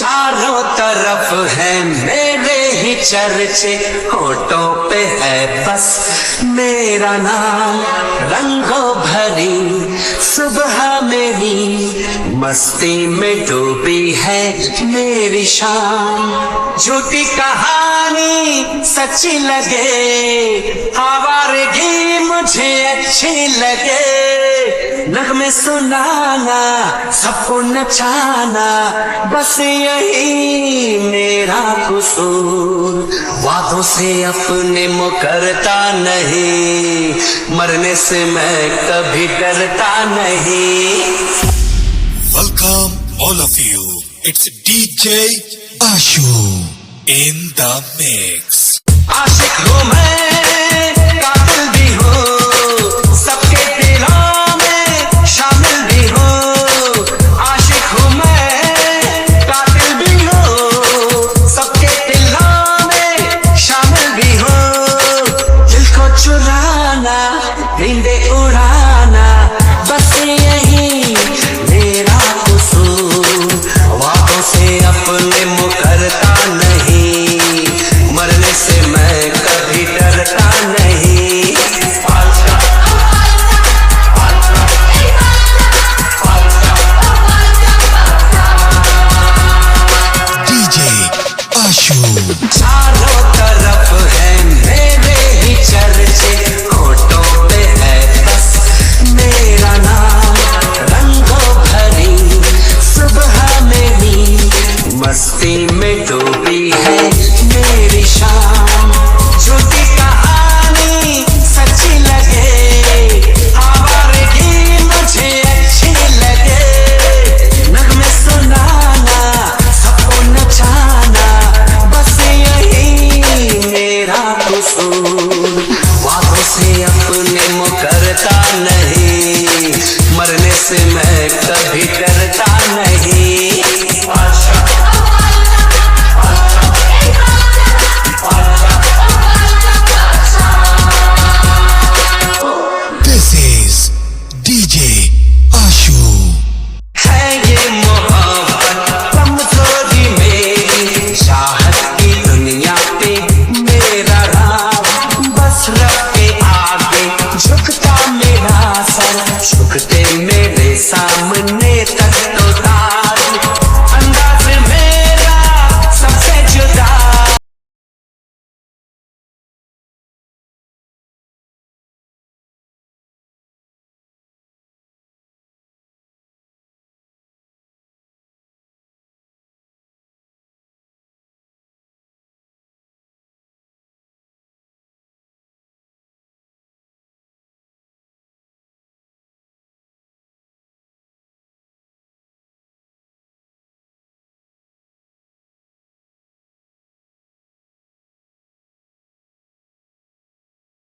चारों तरफ है मेरे ही चर्चे, होठों पे है बस मेरा नाम। रंगों भरी सुबह मेरी मस्ती में डूबी है मेरी शाम। झूठी कहानी सच्ची लगे, आवारगी मुझे अच्छी लगे। नगमे सुनाना सबको नचाना, बस यही मेरा कसूर। वादों से अपने मुकरता नहीं, मरने से मैं कभी डरता नहीं। Welcome all of you. It's DJ Ashu in the mix. आशिक हूँ मैं, कातिल भी हूँ, सबके दिलों में शामिल भी हूँ। आशिक हूँ मैं, कातिल भी हूँ, सबके दिलों में शामिल भी हूँ। दिल को चुराना, नींदे उड़ाना, बस यही मेरा कसूर। वादों से अपने मुकरता नहीं, मरने से मैं कभी डरता नहीं। DJ Ashu. चारों तरफ है मेरे ही चर्चे, होठों पे है बस मेरा नाम। रंगों भरी सुबह मेरी मस्ती में डूबी